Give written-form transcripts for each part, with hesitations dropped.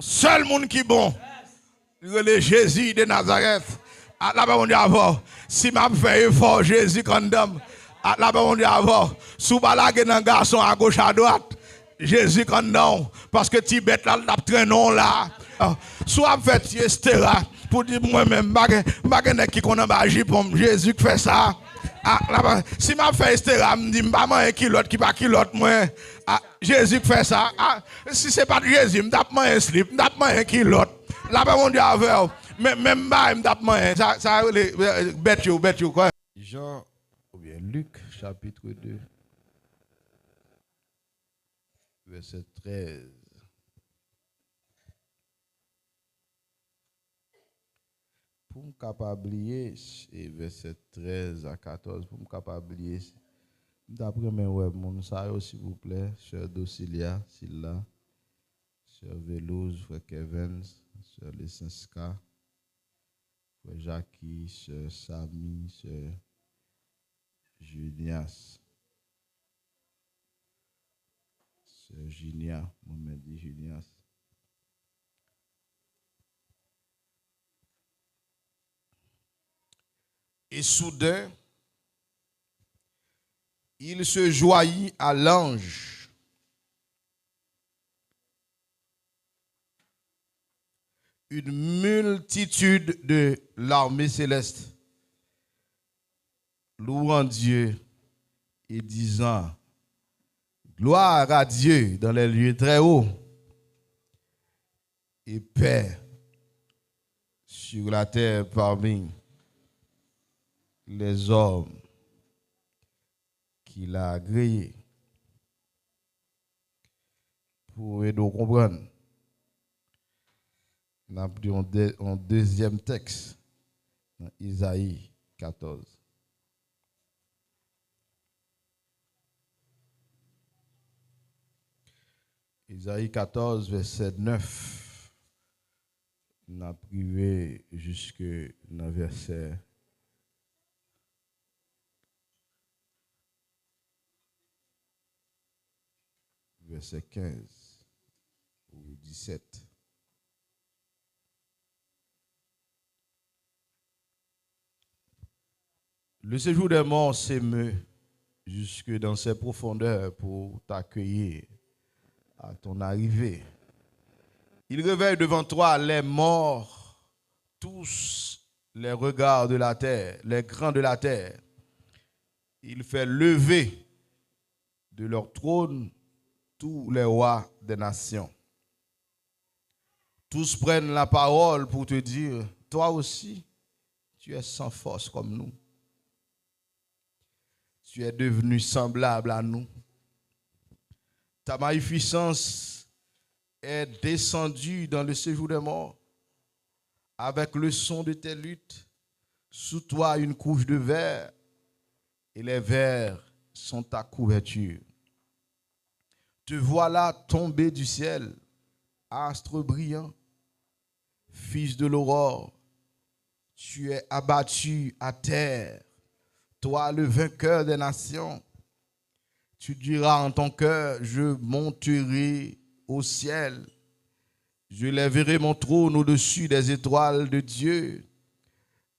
seul monde qui est bon. Le Jésus de Nazareth. Là-bas, on dit avant. Si m'a fait effort, Jésus condamne. Là-bas, on dit avant. Sous balage un garçon à gauche, à droite. Jésus condamne. Parce que Tibet, là, l'a traînon là. Soit fait siesta pour dire moi-même, je qui connaît agir pour Jésus qui fait ça. Là-bas, si m'a fait siesta, me dit, pas un kilote qui pas kilote, moi. Jésus qui fait ça. Si c'est pas de Jésus, me tape un slip, me tape un kilote. Là-bas, on dit avec. Même pas, me tape un. Ça, bête you, quoi. Jean, ou bien Luc, chapitre 2, verset 13. Pour me capablier, verset 13 à 14, pour me capablier, d'après mes web, mon ça s'il vous plaît, cher Docilia, Silla, cher Velouz, frère Kevin, cher Lesenska, frère Jackie, cher Sami, cher Junias, cher Junia, moi dit Junias. Et soudain, il se joignit à l'ange. Une multitude de l'armée céleste, louant Dieu et disant, gloire à Dieu dans les lieux très hauts et paix sur la terre parmi les hommes qu'il a agréés. Pour nous comprendre, nous avons un deuxième texte dans Isaïe 14. Isaïe 14, verset 9. Nous avons privé jusque dans verset verset 15 ou 17. Le séjour des morts s'émeut jusque dans ses profondeurs pour t'accueillir à ton arrivée. Il réveille devant toi les morts, tous les regards de la terre, les grands de la terre. Il fait lever de leur trône tous les rois des nations. Tous prennent la parole pour te dire, toi aussi, tu es sans force comme nous. Tu es devenu semblable à nous. Ta magnificence est descendue dans le séjour des morts. Avec le son de tes luttes, sous toi une couche de verre, et les vers sont ta couverture. Te voilà tombé du ciel, astre brillant, fils de l'aurore. Tu es abattu à terre, toi le vainqueur des nations. Tu diras en ton cœur, je monterai au ciel. Je lèverai mon trône au-dessus des étoiles de Dieu.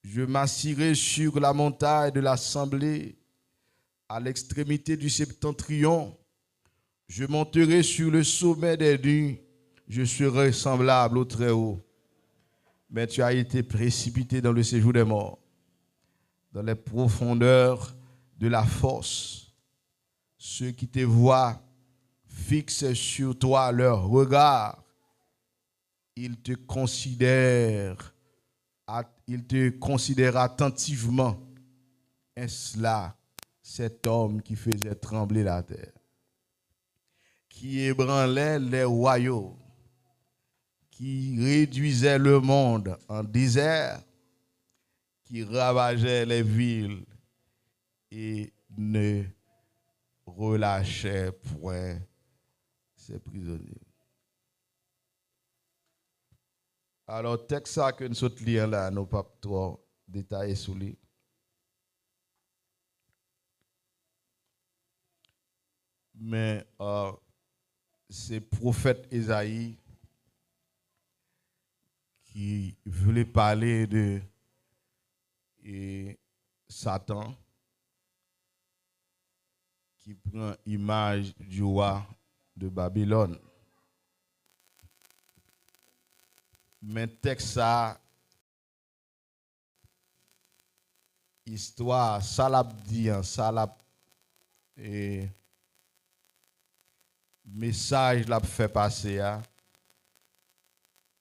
Je m'assirai sur la montagne de l'assemblée, à l'extrémité du septentrion. Je monterai sur le sommet des nues. Je serai semblable au Très-Haut. Mais tu as été précipité dans le séjour des morts, dans les profondeurs de la fosse. Ceux qui te voient fixent sur toi leur regard. Ils te considèrent attentivement. Est-ce là cet homme qui faisait trembler la terre, qui ébranlait les royaumes, qui réduisait le monde en désert, qui ravageait les villes et ne relâchait point ses prisonniers. Alors, texte ça que nous sommes lire là, nous pas trop détaillés sur lui. Mais c'est prophète Isaïe voulais parler de Satan qui prend image du roi de Babylone. Mais texte ça, histoire, ça l'a dit, ça l'a message l'a fait passer,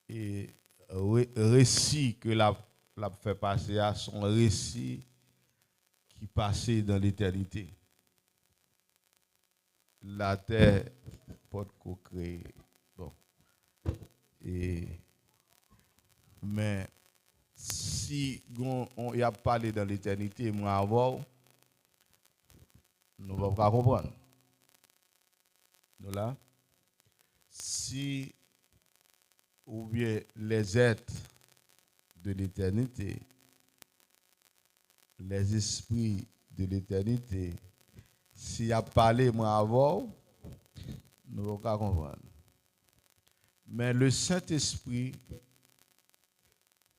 et récit que l'a fait passer, son récit qui passait dans l'éternité. La terre porte qu'on crée. Bon. Mais si on y a parlé dans l'éternité, moi avant, nous ne pouvons pas comprendre. Nous là, si ou bien les êtres de l'éternité, les esprits de l'éternité, s'il a parlé moi avant, nous ne pouvons pas comprendre. Mais le Saint-Esprit,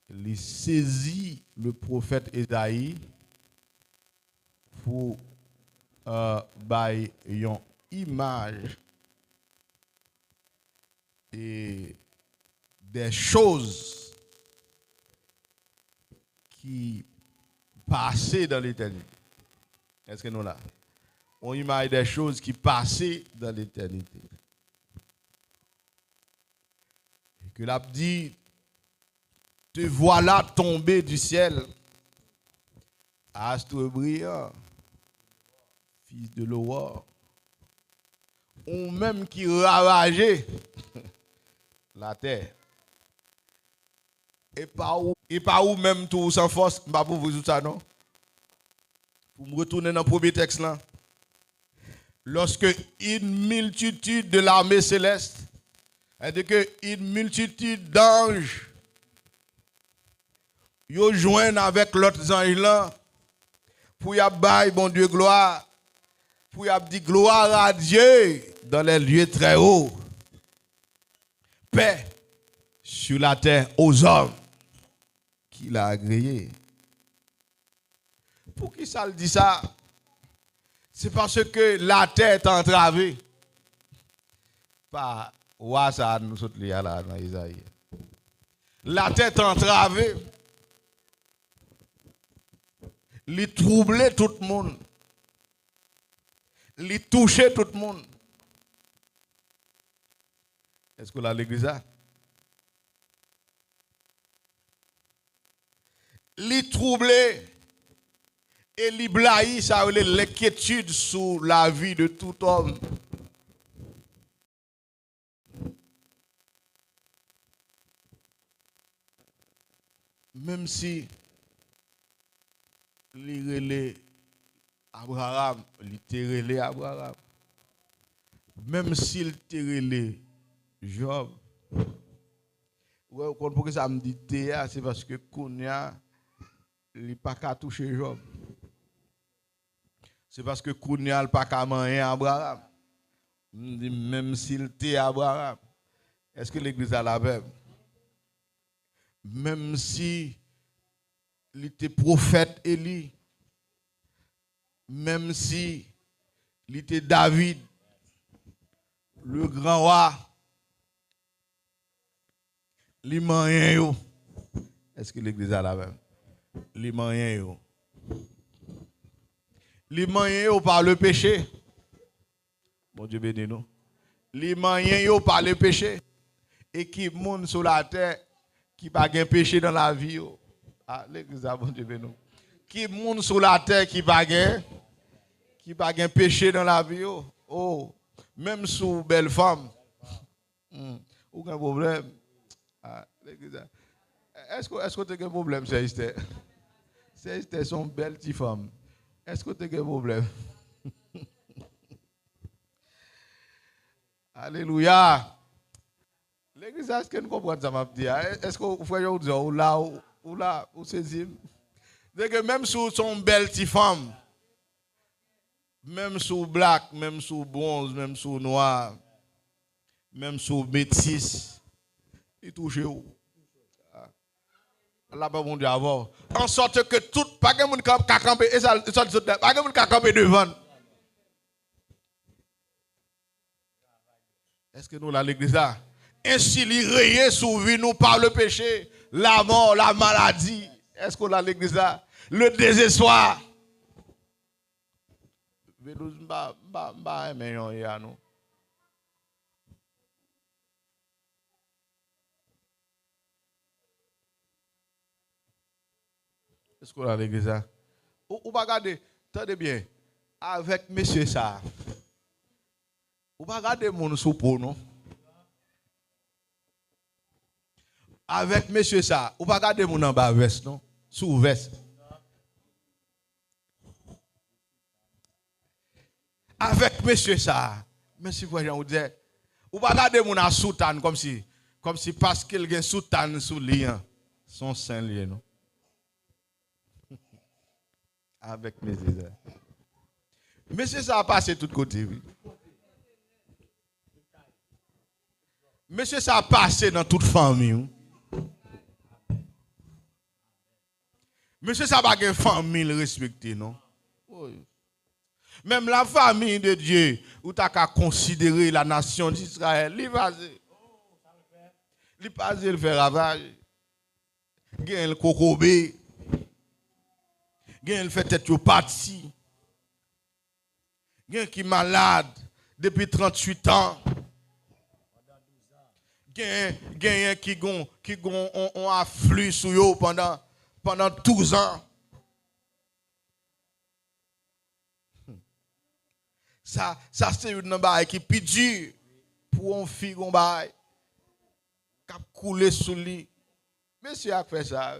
il saisit le prophète Esaïe pour bailler une image et des choses qui passaient dans l'éternité. Est-ce que nous là? On imagine des choses qui passaient dans l'éternité. Et que l'a dit, te voilà tombé du ciel, astre brillant, fils de l'aurore, ou même qui ravageait la terre. Et pas où même tout sans force, pas pour vous tout ça, non? Pour me retourner dans le premier texte là. Lorsque une multitude de l'armée céleste, c'est-à-dire que une multitude d'anges, ils joignent avec l'autre ange là, pour y bailler bon Dieu gloire, pour y dire gloire à Dieu dans les lieux très hauts. Paix sur la terre aux hommes qu'il a agréés. Pour qui ça le dit ça? C'est parce que la terre est entravée. Pas ouais, ça nous saute là dans Isaïe. La terre est entravée. Il troublait tout le monde. Il touchait tout le monde. Est-ce que là l'église a? Il troublait et il blaït, ça veut dire l'inquiétude sur la vie de tout homme. Même si il relait Abraham, il te relait Abraham. Même s'il te relait Job. Ouais, pourquoi ça me dit Théa, c'est parce que Kounia, il n'a pas qu'à toucher Job. C'est parce que Kounia n'a pas qu'à manger Abraham. Même s'il était Abraham. Est-ce que l'église a la même? Même si il était prophète Élie, même si il était David, le grand roi, les moyens, est-ce que l'église a la même? Les moyens, les moyens par le péché. Bon Dieu béni nous. Les moyens par le péché. Et qui monde sur la terre qui n'a pas de péché dans la vie. Ah, l'église a bon Dieu béni nous. Qui monde sur la terre qui n'a pas de péché dans la vie. Oh, même sous belle femme. Aucun problème. Ah, l'église. Est-ce que tu as un problème, c'est Esther? C'est Esther, son belle petite femme. Est-ce que tu as un problème? Alléluia. L'église, est-ce que nous comprenons ça, m'a dit? Est-ce que vous frère dit ou là, ou saisir? C'est que même sous son belle petite femme, même sous black, même sous bronze, même sous noir, même sous métis, il touche où? Là, bon Dieu, avoir. En sorte que tout, pas que mon camp camper, et ça, pas que mon camper devant. Est-ce que nous, là, l'église là? Ainsi, il rayé sous vie nous par le péché, la mort, la maladie. Est-ce qu'on a l'église là? Le désespoir. Est-ce qu'on a l'église là? Ou pas regarder, attendez bien, avec monsieur ça. Ou pas regarder mon soupeau, non? Avec monsieur ça, ou pas regarder mon en bas veste, non? Sous veste. Avec monsieur ça, monsieur voyant ou dit, ou pas regarder mon en soutane comme si parce qu'il y a une soutane sous lien, son sein lié, non? Avec monsieur ça. Monsieur ça a passé tout côté, oui. Monsieur ça a passé dans toute famille. Oui. Monsieur ça n'a pas de famille respectée, non? Oui. Même la famille de Dieu, où tu as qu'à considérer la nation d'Israël, il passe le fait ravage. Il y a le cocobé. Il y a le fait tête parti. Il y a qui est malade depuis 38 ans. Il y a qui ont afflux sur eux pendant 12 ans. Ça c'est une baille qui est plus dur pour un fille qui a coulé sous lui. Monsieur a fait ça.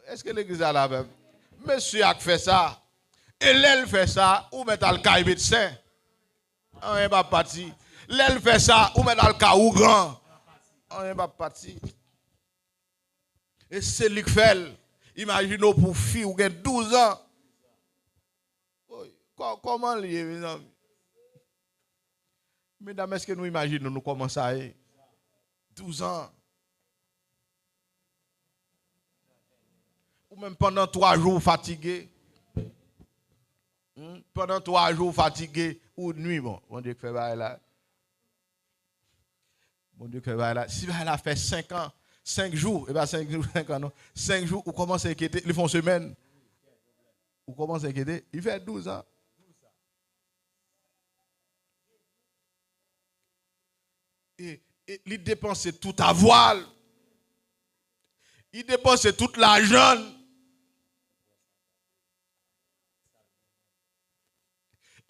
Est-ce que l'église a la même? Monsieur a fait ça. Et l'elle fait ça, ou met dans le cas médecin. On n'est pas parti. L'elle fait ça, ou met dans le cas ou grand. On n'est pas parti. Et c'est lui qui fait. Imaginez pour fille ou 12 ans. Comment lier, mes amis? Mesdames, est-ce que nous imaginons nous comment ça est? 12 ans. Ou même pendant 3 jours fatigué. Pendant 3 jours fatigué ou nuit, bon Dieu fait là. Bon Dieu fait là. Si elle a fait 5 ans, 5 jours, et bien 5 jours, 5 ans, non. 5 jours, ou commence à inquiéter, ils font semaine. Ou commence à inquiéter, il fait 12 ans. Et il dépensait tout à voile. Il dépensait toute l'argent.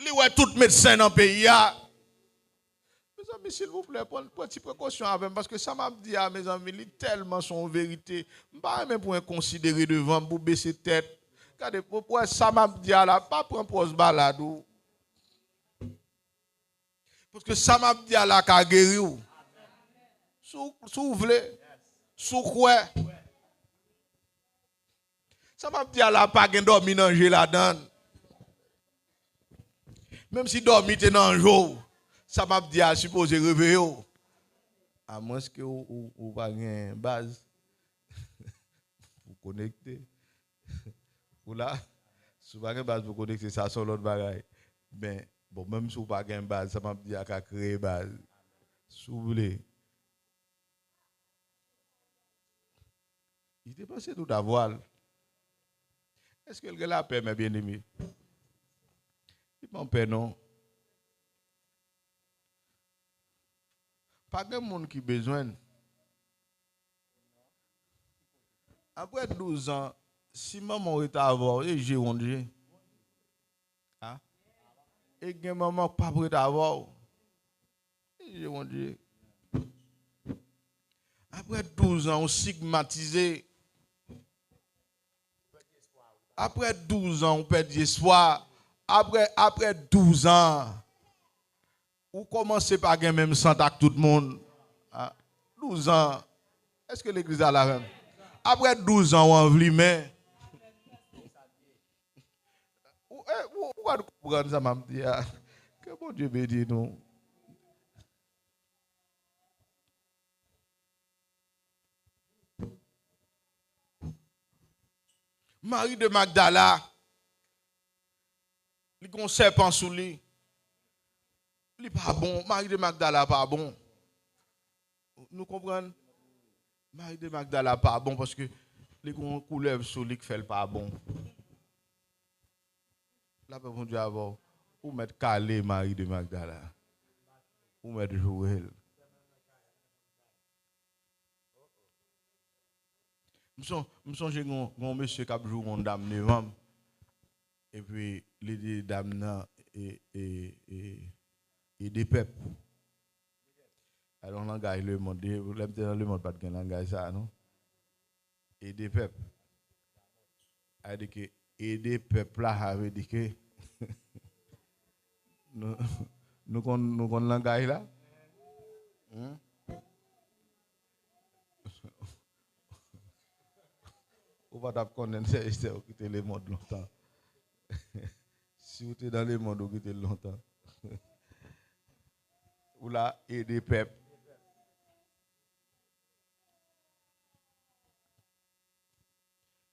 Il ouais tout médecin dans le pays. Mes amis, s'il vous plaît, prenez une petite précaution avec parce que ça m'a dit à mes amis, il tellement son vérité. Je ne peux pas même pour considérer devant, pour baisser tête. Regardez, pourquoi ça m'a dit là, pas prendre pause balade. Parce que ça m'a dit là, qu'a guéri. Sous vous voulez, sous quoi? Ça m'a dit là, pas de dormir dans là-dedans. Même si dormir dans un jour, ça m'a dit à supposer réveiller. À moins que vous pas une base pour connecter. Ou là, si vous n'avez pas une base pour connecter, ça sur l'autre bagaille. Ben, bon, même si vous n'avez pas une base, ça m'a dit à créer une base. Si vous voulez. Il était passé tout à voile. Est-ce que le gars la paix, mes bien-aimés? Il m'en paie, non? Pas de monde qui a besoin. Après 12 ans, si maman est à avoir, et j'ai honte. Hein? Et que maman pas prête à avoir, et j'ai honte. Après 12 ans, on stigmatisé. Après 12 ans, on perd espoir. Après 12 ans, ou commencez par gagner même sang avec tout le monde. 12 ans. Est-ce que l'église a la même? Après 12 ans, on envie mais. Où va comprendre ça, m'a dit? Que bon Dieu bénisse nous. Marie de Magdala, il a un serpent sous lui. Il n'est pas bon. Marie de Magdala pas bon. Nous comprenons? Marie de Magdala pas bon parce que les couleurs sous lui qui fait pas bon. Là, bon Dieu, avant, ou mettre calé Marie de Magdala, ou mettre Joël. Je me songe un monsieur qui a joué une dame devant. Et puis, les dames et des peuples. Alors, le langage, le monde, le monde pas de langage, ça, non? Et des peuples. A dit que aider peuple là avait dit que nous connaissons le langage là. On va pas connaître c'est quitter le monde longtemps. Si vous êtes dans le monde, vous quittez longtemps. Ou là aider peuple.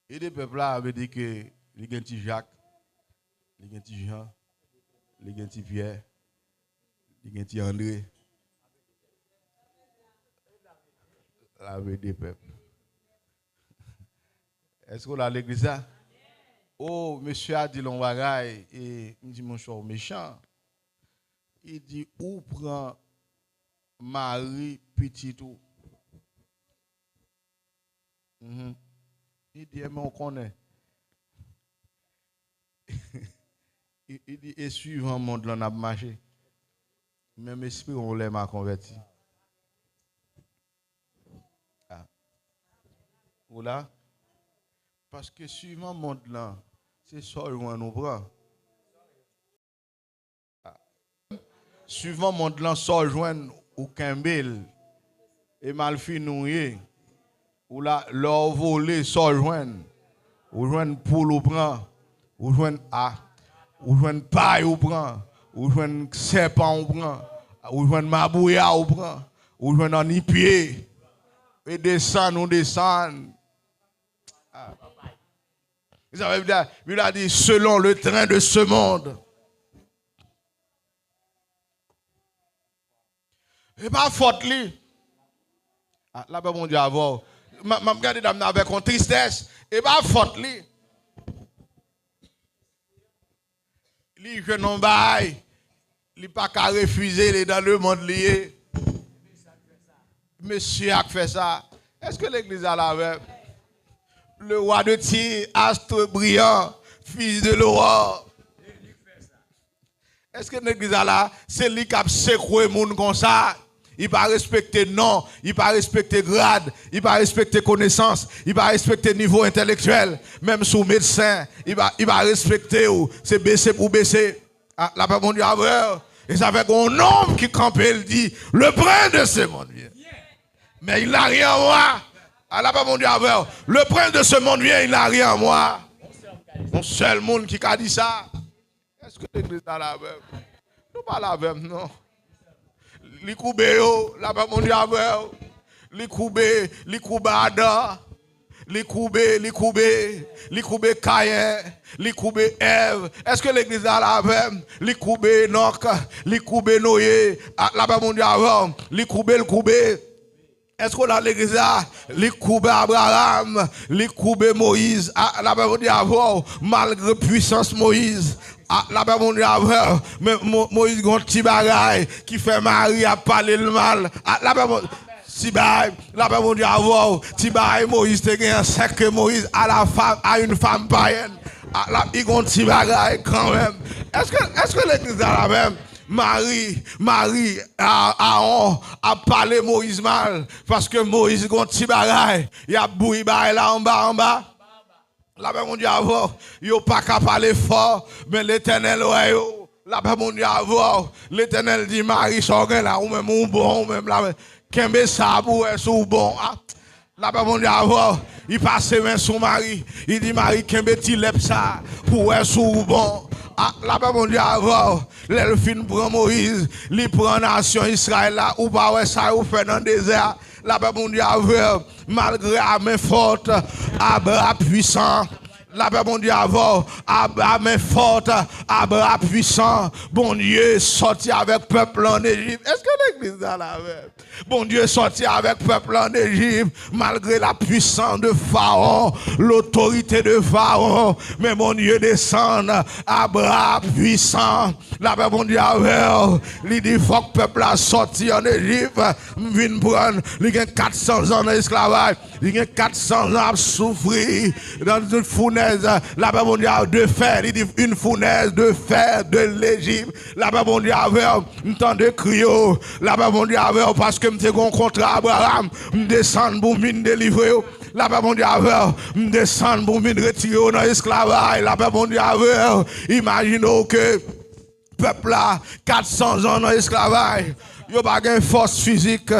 Et des peuples là avaient dit que les gens petit Jacques, les gens petit Jean, les gens petit Pierre, les gens petit André. Là avait des peuples. Est-ce qu'on a l'église là? Oh, monsieur a dit l'on bagaille et il dit mon cher méchant. Il dit où prend Marie petit tout. Il dit, mais on connaît. Il dit, et suivant le monde, on a marché. Même esprit, on l'a m'a converti. Ah. Voilà. Parce que suivant le monde, là, c'est ça qu'on nous prend. Ah. Suivant le monde, là, ça joindre ou Kembel et Malfinouye. Ou là, leur voler, ça joindre. Ou joindre poule ou prend. Ou joindre A. Ou joindre paille ou prend. Ou joindre serpent ou prend. Ou joindre mabouya ou prend. Ou joindre en pied. Et descend, ou descend. Ah. Il a dit, selon le train de ce monde. Et pas faute lui. Ah, là, mon Dieu, avant. Je regarde avec une tristesse. Et pas faute lui. Lui, je n'en baille. Il n'a pas qu'à refuser dans le monde lié. Monsieur a fait ça. Est-ce que l'église a la même? Le roi de Tyr, astre brillant, fils de l'aurore. Est-ce que l'église a là? C'est lui qui a secoué le monde comme ça. Il va respecter nom, il va respecter grade, il va respecter connaissance, il va respecter niveau intellectuel, même sous médecin, il va respecter ou c'est baisser pour baisser. Ah, la paix mon Dieu a et ça fait un homme qui campe, il dit le prince de ce monde vient. Mais il n'a rien en moi. Ah, la paix mon Dieu a le prince de ce monde vient, il n'a rien en moi. Mon seul monde qui a dit ça. Est-ce que l'église a la même? Nous pas la même, non. Li koube yo, la pa mon Dieu avec. Li koube Adam, li koube Caïn, li koube Ève. Est-ce que l'église a la même? Li koube Enoch, li koube Noé, la pa mon Dieu avec. Li koube le koube. Est-ce qu'on a l'église là? Li koube Abraham, li koube Moïse, la pa mon Dieu avec. Malgré puissance Moïse. Ah, là-bas, mon Dieu, mais Moïse, un petit bagaille qui fait Marie à parler le mal. Ah, là-bas, là-bas, mon Dieu, petit bagaille, Moïse, te gagne un sec que Moïse à une femme païenne. Ah, là, il a un petit bagaille quand même. Est-ce que l'église a la même? Marie, Aaron a parlé Moïse mal parce que Moïse, a un petit bagaille, il a bouilli là en bas. Là-bas, mon Dieu, il n'y a pas qu'à parler fort, mais l'Éternel, là-bas, mon Dieu, l'Éternel dit, Marie, sorgez là, ou même ou bon, ou même là, qu'un sabou est sous bon. Là-bas, mon Dieu, il passe main sous Marie, il dit, Marie, qu'un petit lep ça, pour être sous bon. Là-bas, mon Dieu, l'elfine prend Moïse, il prend la nation Israël là, ou pas, ouais, ça, ou fait dans le désert. Là-bas, mon Dieu, malgré la main forte, Abraham puissant, La paix, bon Dieu, avant, à main forte, à bras puissant, bon Dieu, sorti avec peuple en Égypte. Est-ce que l'église a la même? Bon Dieu, sorti avec peuple en Égypte, malgré la puissance de Pharaon, l'autorité de Pharaon, mais mon Dieu descend à bras puissant. La paix, bon Dieu, avec, il dit, faut que le peuple a sorti en Égypte, vient prendre, il y a 400 ans d'esclavage, il y a 400 ans à souffrir dans une fournaise. La paix mondiale de fer, il dit une fournaise de fer de l'Égypte. La paix mondiale avec un temps de crier. La paix mondiale avec parce que je un contrat Abraham, je descends pour me délivrer. La paix mondiale avec je descends pour me retirer dans l'esclavage. La paix mondiale avec imaginez que peuple là 400 ans dans l'esclavage. Yo pas gain force physique.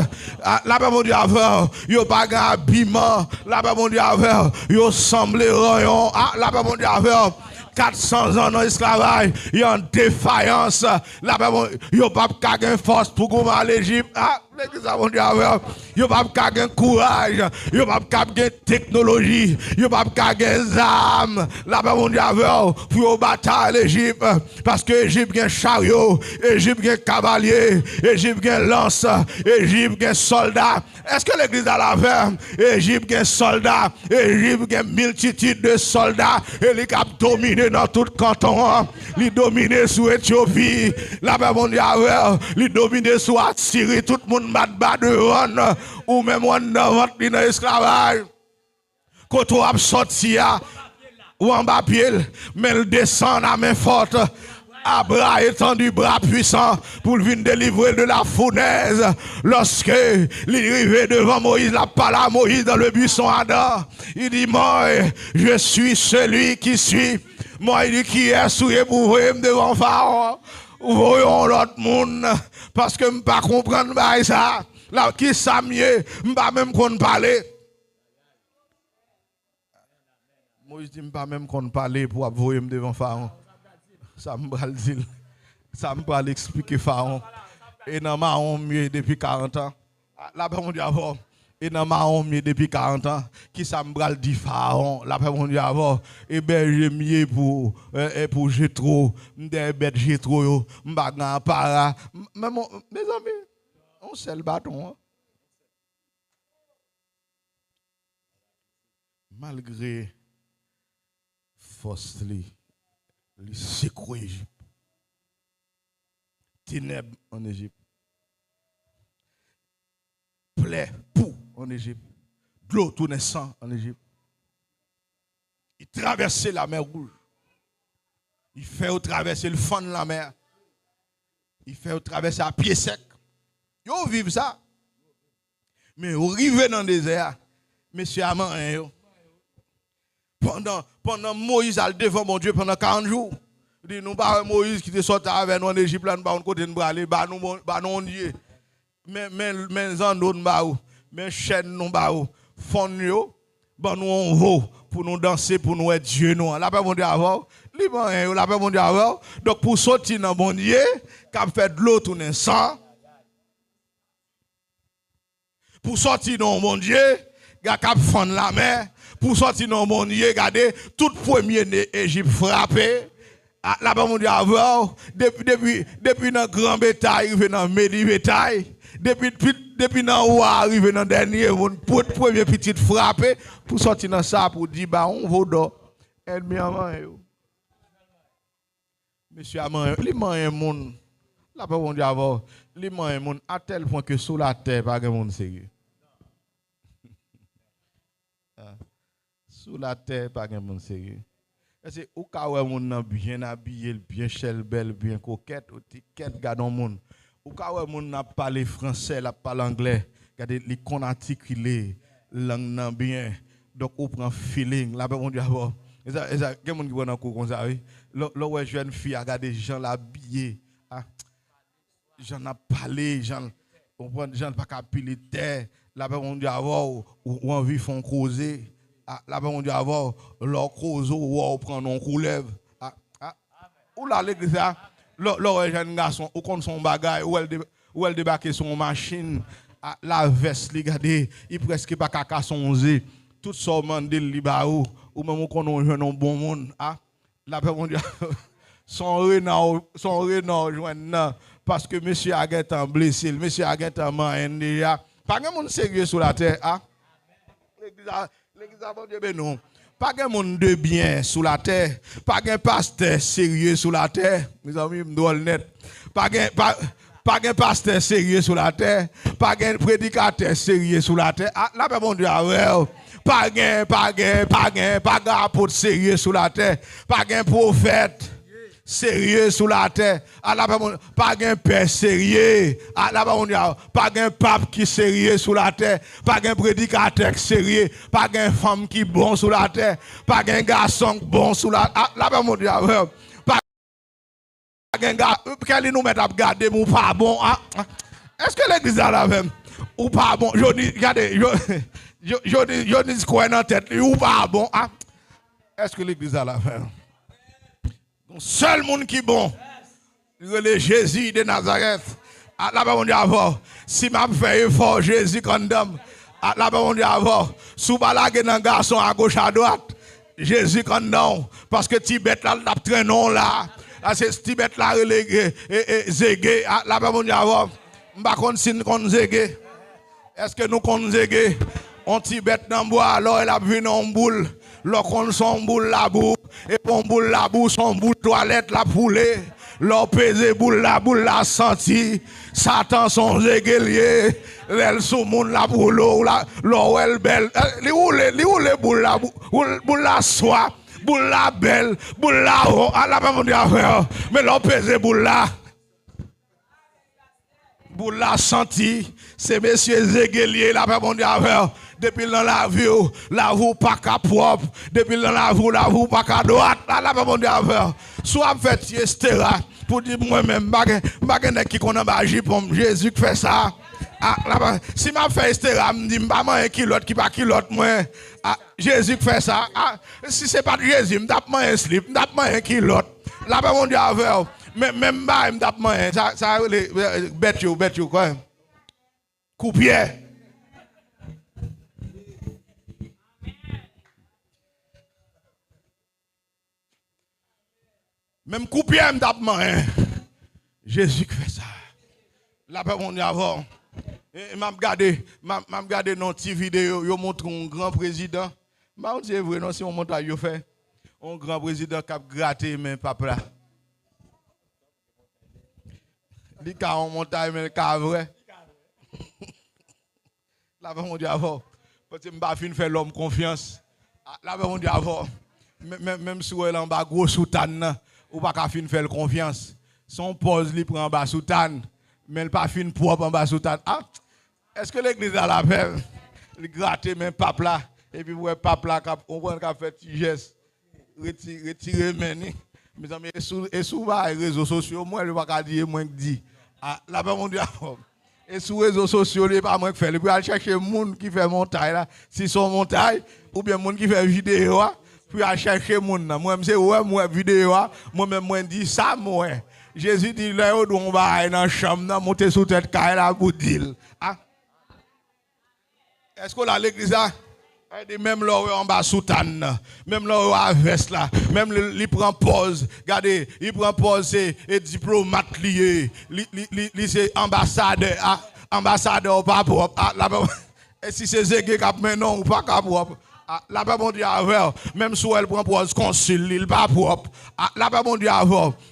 La paix mondiale avant, yo pas gain habillement. La paix mondiale avant, yo semblé rayon. La paix mondiale avant, 400 ans dans l'esclavage, yo en défaillance. La paix mondiale, yo pas gain force pour gouverner à l'Égypte. L'église mondiale, yo pas gain courage, yo pas gain technologie, yo pas gain armes. La paix mondiale pour bataille l'Égypte parce que l'Égypte gain chariot, l'Égypte gain cavalier, l'Égypte gain lance, l'Égypte gain soldat. Est-ce que l'église a la ferme? L'Égypte gain soldat, l'Égypte gain multitude de soldats et les cap dominé dans tout canton, les dominé sur Éthiopie. La paix mondiale, les dominé sur Assyrie, tout le monde bat de Ron, ou même on dans l'esclavage. Quand on a sorti, ou en bas pied, mais il descend à main forte, à bras étendu, bras puissant, pour venir délivrer de la fournaise. Lorsque il arrive devant Moïse, la parole à Moïse dans le buisson Adam, il dit, moi, je suis celui qui suis. Moi, il dit, qui est souillé pour voir devant Pharaon. Voyons l'autre monde, parce que je ne peux pas comprendre ça. Là, qui ça mieux, je ne peux pas même qu'on parler. Moïse dit, je ne peux pas même qu'on parler pour voir devant Pharaon. Ça me va le dire. Ça me va l'expliquer Pharaon. Et dans ma mieux depuis 40 ans. Là, on dit avant. Et dans ma mieux depuis 40 ans. Qui ça me va le dire Pharaon. Là, on dit avant. Et ben, j'ai mieux pour Jétro. Des bêtes Jétro. M'bagan para. Mes amis, on sait le bâton. Malgré force les secouer Égypte. Ténèbres en Égypte. Plaie, pou en Égypte. De l'eau tournait sang en Égypte. Il traversait la mer Rouge. Il fait traverser le fond de la mer. Il fait traverser à pied sec. Yo vivent ça. Mais au arrivé dans le désert, monsieur Aman, pendant Moïse a le devant mon Dieu pendant 40 jours. Il dit, nous pas Moïse qui te sorti avec nous en Égypte, là, nous pas côté de braler, bah nous Dieu. Mais en nous ba ou, mais chaîne nous ba ou, fond yo, bah nous on va pour nous danser pour nous être Dieu nous. La paix mon Dieu avant, la paix mon Dieu avant. Donc pour sortir dans mon Dieu, qu'a fait de l'eau tourner sang. Pour sortir dans mon Dieu, qu'a fondre la mer. Pour sortir dans mon Dieu, regardez, tout premier né Égypte frappé. La paix mon Dieu avant, depuis dans grand bétail, arrivé dans médi bétail, depuis dans ou arrivé dans dernier, pour premier petit frappé, pour sortir dans ça, pour dire, bah, on va dans ennemi à main. Monsieur Aman, il m'a un monde, la paix mon Dieu avant, il m'a un monde à tel point que sous la terre, pas de monde sérieux. Sous la terre, pas de monde sérieux. C'est au cas où on est bien habillé, bien chel, belle, bien coquette, ou ticket gardons monde. Au cas où on n'a pas parlé français, la parle anglais, regardez les qu'on articulé, langue bien. Donc on prend feeling, là on dit avant. Ça quel monde qui va dans cours comme ça oui. Là ouais jeune fille regarder gens l'habillé. J'en a parlé, gens on prend gens pas capiller terre, là on dit avant ou envie font causer. Là-bas, on dit avant, leur cause ou prend non coulève. Ou là, l'église, là, jeune garçon, ou contre son bagage, ou elle débarque son machine, la veste, regardez, il presque pas caca son zé. tout ça mandé li ba ou même qu'on a un bon monde ah la paix mon Dieu son renard joindre parce que monsieur a été blessé monsieur a été mort déjà pas de monde sérieux sur la terre ah l'église a bon Dieu ben non pas de monde de bien sur la terre pas de pasteur sérieux sur la terre mes amis me doit net pas de pasteur sérieux sur la terre pas de prédicateur sérieux sur la terre ah la paix mon Dieu pas de apôtre sérieux sur la terre pas de prophète sérieux sur la terre pas de père sérieux pas de pape qui sérieux sur la terre pas de prédicateur sérieux pas de femme qui bon sur la terre pas de garçon bon sur la terre pas de gars qu'elle nous met à garder ou pas bon est-ce que l'église a la même ou pas bon je dis regardez je dis quoi dans tête ou pas bon est-ce que l'église a la même seul monde qui bon le Jésus de Nazareth là-bas on dit avant si m'a fait effort Jésus condamne là-bas on dit avant sous balague dans garçon à gauche à droite Jésus condamne parce que Tibet là l'a traînon là c'est Tibet là relégué et zégué là-bas on dit avant m'pa konn si nous konn zégué est-ce que nous konn zégué on Tibet dans bois alors elle a vu en boule leur kon son boule la boue et pour boule la boue son boule toilette la poulée leur pesé boule la senti Satan son zéguelier elle sous monde la boule la l'ouel belle li ou les boule la soie boule la belle boule la haut à la pas mon affaire mais leur pesé boule la senti c'est monsieur zéguelier la pas mon affaire depuis dans la vie pas qu'à propre depuis dans la vie pas qu'à droite là pas mon Dieu affaire soit fait estera pour dire moi-même bague qui connaît agi pour Jésus fait ça si m'a fait estera me dit pas moi qui l'autre qui pas qui l'autre moi Jésus fait ça si c'est pas Jésus me tape moi un slip me tape moi qui l'autre là pas mon Dieu affaire même pas me tape moi ça bête you quoi coupier. Même couper m'dapement Jésus qui fait ça. Là bas on y avant. Et m'a regardé dans petite vidéo, yo montre un grand président. M'a dit vrai non si on montage yo fait. Un grand président qui a gratté mais papa. Li ka on montage mais ka vrai. Là bas on dit avant. Parce que m'pa fin faire l'homme confiance. Là bas on dit avant. Même si elle en bas gros soutane ou pas qu'à fin faire confiance. Son pose li prend en bas soutane, mais elle pas fin propre en bas soutane. Est-ce que l'église a la peine? Il gratte même pape là et puis ouais pape là on prend qu'a fait petit geste retirer meni. Mes amis et sous les réseaux sociaux moi je pas dire moi dit. Là bas mon Dieu. Et sur les réseaux sociaux, il n'y a pas moins que faire. Il peut aller chercher des gens qui font montagne là, si son montagne, ou bien des gens qui font vidéo. Puis à chercher les gens. Moi, je ouais, moi, vidéo, moi-même, moi, dis ça, moi. Jésus dit, là, on va dans la chambre, monter sous tête, car là, pour dire. Est-ce qu'on a l'église là? Même là, en bas soutane, même là, à veste là, même il prend pause. Regardez, il prend pause, c'est diplomate lié, c'est ambassadeur pas propre. Et si c'est Zégué qui a maintenant ou pas propre. Là-bas, mon Dieu, même si elle prend pause consul, il pas propre. Là-bas, mon Dieu,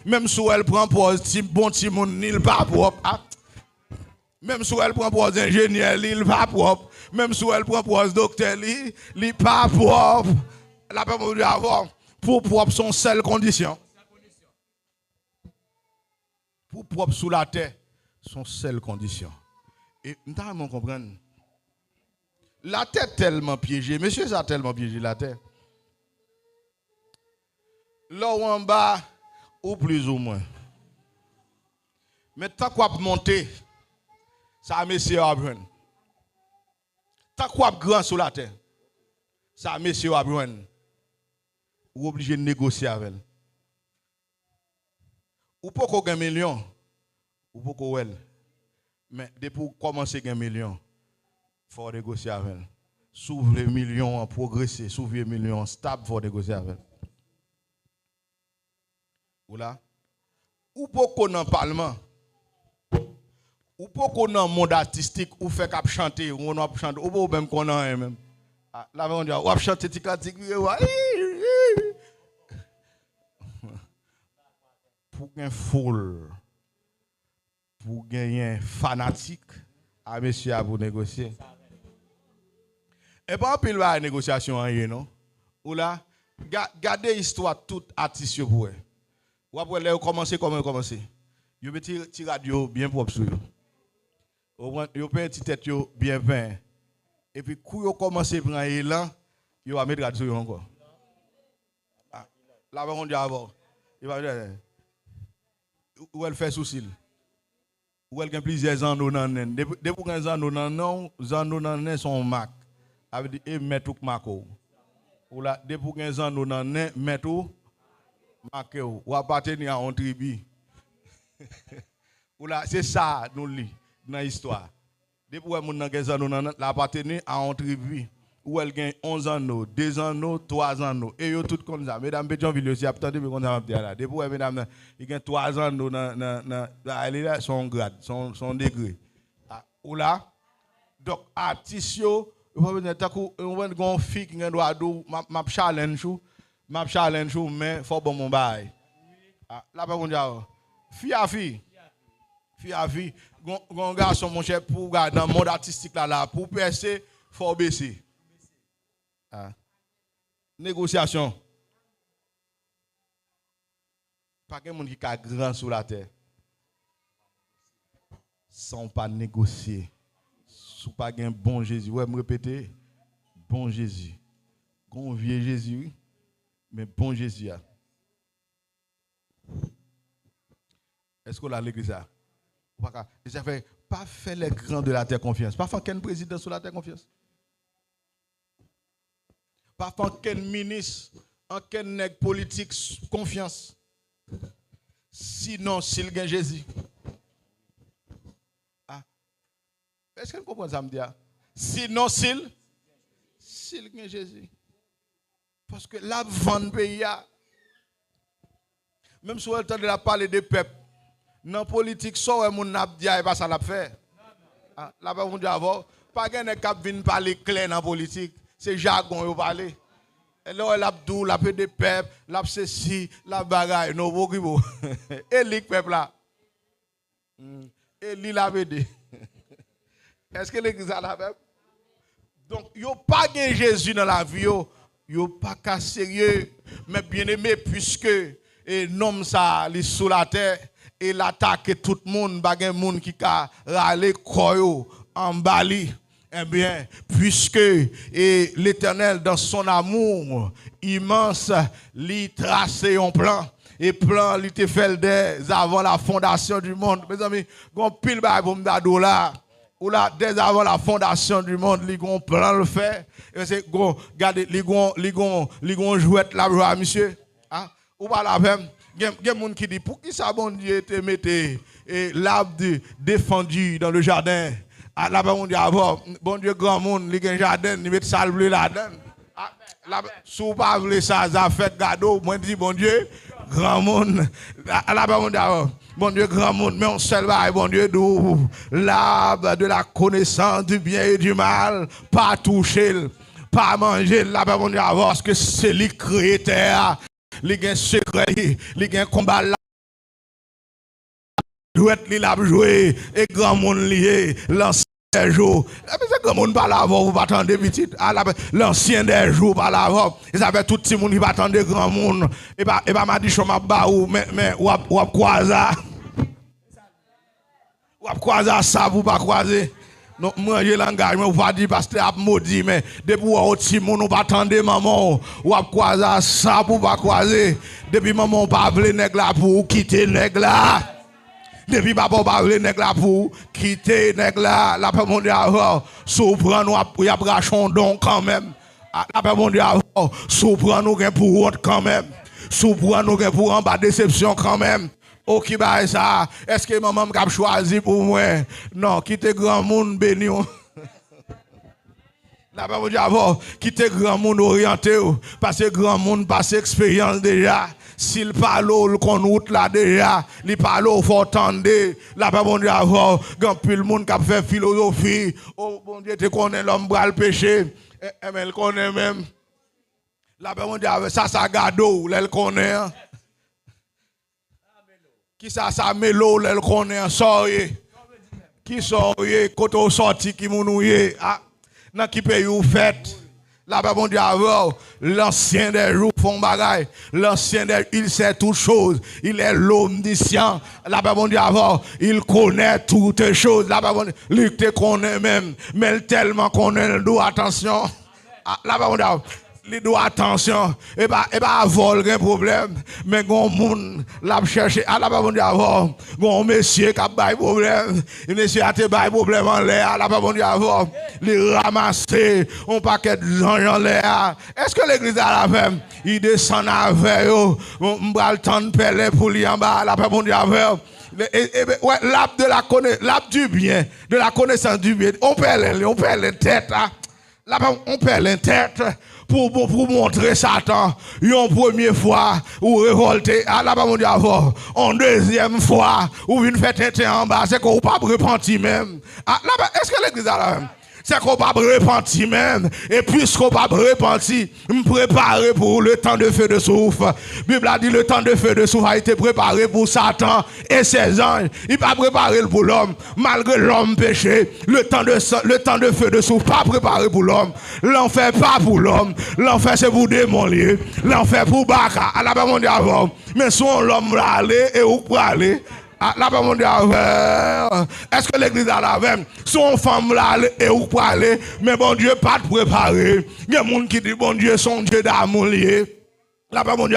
même si elle prend pause bon Timon, il pas propre. Même si elle prend pause ingénieur, il pas propre. Même si elle prend pause docteur, il pas propre. Là-bas, mon Dieu, pour propre son seule condition. Pour propre sous la terre, son seule condition. Et nous devons comprendre. La terre tellement piégée, monsieur, ça a tellement piégé la terre. Là où en bas, ou plus ou moins. Mais tant qu'on monter, ça monsieur a besoin. Tant qu'on grand sur la terre, ça monsieur a besoin. Ou obligé de négocier avec elle. Ou pas qu'on gagne un million, ou pas qu'on. Mais depuis commencer à gagner un million, il faut négocier avec elle. S'ouvre les millions, progresser, s'ouvre les millions, stable, faut négocier avec. Ou là? Ou pour dans le Parlement? Ou pour dans le monde artistique, ou fait qu'à chanter, ou on a chanter, ou même qu'on a même. Là, on dit, ou chanter tic tic. Pour gagner foule, pour gagner fanatique, à monsieur à vous négocier. Et pas un pile de négociation non? Ou là, gardez l'histoire toute artiste pour eux. Ou après là, commencer comment commencer. Vous mettez une radio bien propre sur vous. Vous mettez une petite tête bien peint. Et puis quand vous commencez à prendre l'élan, vous va mettre radio encore. Là on dit avant. Il va dire où elle fait souci. Où elle a plusieurs ans nan. Depuis 15 ans nan sont Mac. Avec dit mettre Mako. Ou là depuis 15 ans nan mettre Mako. Ou appartenir à une tribu. Ou là c'est ça nous lit dans l'histoire. Depuis que mon 15 ans nan appartenir à une tribu. Où elle gagne 11 ans, 2 ans, 3 ans. Et yo tout comme ça. Mesdames, Pétionville aussi, attendez, mais comme ça, là. Depuis que mesdames, il gagne 3 ans, elle est là, son grade, son degré. Ou là, donc, artiste, yo, on va une fille qui a droit d'eau, m'a challenge, mais il faut bon mon bail. Là, on dit, fille à fille. Fille à fille. Gon garçon, mon cher, pour garder dans le monde artistique là, pour percer, il faut baisser. Négociation. Pas de monde qui est grand sur la terre. Sans pas négocier. Sous pas un bon Jésus. Ouais, me répéter. Bon Jésus. Bon vieux Jésus. Mais bon Jésus. Est-ce qu'on a l'église ça? Ça fait pas faire les grands de la terre confiance. Pas faire qu'un président sur la terre confiance. Pas quel ministre, quel nègre politique confiance. Sinon, s'il gagne Jésus. Est-ce que vous comprenez ça me dire? Sinon, s'il gagne Jésus. Parce que la vente pays, même si on entend de la parler des peuples, dans la politique, ça, on n'a pas ça l'a fait. Là-bas, on dit avant, pas de cap vient parler clair dans la politique. C'est jargon vous parlez. Et là elle a dou, la peu de peuple, la ceci, la bagaille, non beaucoup. Et les peuple là. Et li la vede. Est-ce que l'église a la même? Donc yo pas gain Jésus dans la vie yo pas cas sérieux, mais bien aimé puisque et nom ça li sous la terre et l'attaque tout le monde, pas gain monde qui ka râler koyo en bali. Eh bien, puisque l'Éternel, dans son amour immense, lui tracé un plan. Et plan, lui te fait dès avant la fondation du monde. Mes amis, gon pile ba pour m'dado là. Ou là, dès avant la fondation du monde, li gon plan le fait. Et c'est gon, regardez, li gon jouette la joie, monsieur. Hein? Ou pas la même. Gen moun qui dit, pour qui ça bon Dieu te mette l'arbre défendu dans le jardin? Là-bas, on dit, bon Dieu, grand monde, il y a un jardin, il met sale bleu là-dedans. Si vous ne voulez pas ça, ça fait gado, moi, je dis, bon Dieu, grand monde. Là-bas, on dit, bon Dieu, grand monde, mais on seul va, bon Dieu, d'où l'arbre de la connaissance du bien et du mal, pas toucher, pas manger. Là-bas, on dit, parce que c'est lui créé terre, il y a un secret, il y a un combat là. Douette li l'a joué et grand monde lié l'ancien des jours. C'est grand monde pas l'avant vous pas attendre petite. L'ancien des jours pas l'avant. Et ça fait tout petit monde qui va attendre grand monde et pas m'a dit choma ba ou mais ou croiser. Ou croiser ça vous pas croiser. Non manger l'engagement vous pas dire parce que a maudit mais depuis ou petit monde pas attendre maman ou croiser ça pour pas croiser. Depuis maman pas vle nèg là pour quitter nèg là. Depuis papa pas vle nèg là pour quitter nèg là la paix mon Dieu sous prend nous y a brachon don quand même la paix mon Dieu sous prend nous gain pour honte quand même sous prend nous gain pour en bas déception quand même OK bah ça est-ce que maman m'a choisi pour moi non quitter grand monde béni Là-bas, mon Dieu, avant, quitter grand monde orienté, parce que grand monde passe expérience déjà. S'il parle, le route là déjà, il parle, il faut entendre. Là-bas, mon Dieu, avant, quand plus le monde qui a fait philosophie, oh, mon Dieu, tu connais l'homme bras le péché, mais il connaît même. Là-bas, mon Dieu, ça gado, il connaît. Qui ça mélo, il connaît, sorry. Qui sorry, quand on sorti, qui mounouye, dans qui pays ou fait. Là-bas, mon Dieu, avant, l'ancien des jours font bagaille. L'ancien des, il sait toutes choses. Il est l'omniscient. Là-bas, mon Dieu, avant, il connaît toutes choses. Là-bas, mon Dieu, il te connaît même. Mais tellement connaît, il doit attention. Là-bas, mon Dieu, il doit attention. Et bah, vol, un problème. Mais gon moun, l'a cherché. Là-bas, mon Dieu, avant, gon monsieur qui a bail problème. Et monsieur a te bail problème en l'air. Là-bas, mon Dieu, avant, il ramasser un paquet de gens en l'air. Est-ce que l'église a la même? Il descend avec eux. On va le temps de peler pour lui en bas. Là-bas, mon Dieu, avant. Ouais, l'arbre de la connaissance, l'arbre du bien, de la connaissance du bien. On perd les têtes. Là-bas, on perd les têtes. Pour montrer Satan, une première fois, ou révolté, là-bas, mon Dieu, en deuxième fois, ou une fête en bas, c'est qu'on ne peut pas repentir même. Là-bas, est-ce que l'église a la même? C'est qu'on ne peut pas repentir même. Et puisqu'on ne peut pas repentir, me préparer pour le temps de feu de soufre. La Bible a dit le temps de feu de soufre a été préparé pour Satan et ses anges. Il n'a pas préparé pour l'homme. Malgré l'homme péché, le temps de feu de soufre pas préparé pour l'homme. L'enfer pas pour l'homme. L'enfer c'est pour démon lié. L'enfer pour Baka. À la bas mon Dieu avant. Mais soit l'homme va aller et où pour aller. Là-bas, mon Dieu, est-ce que l'église a la même? Son femme là, et où pour aller? Mais bon Dieu, pas de préparer. Il y a des gens qui disent, bon Dieu, son Dieu d'amour lié. Là-bas, mon Dieu,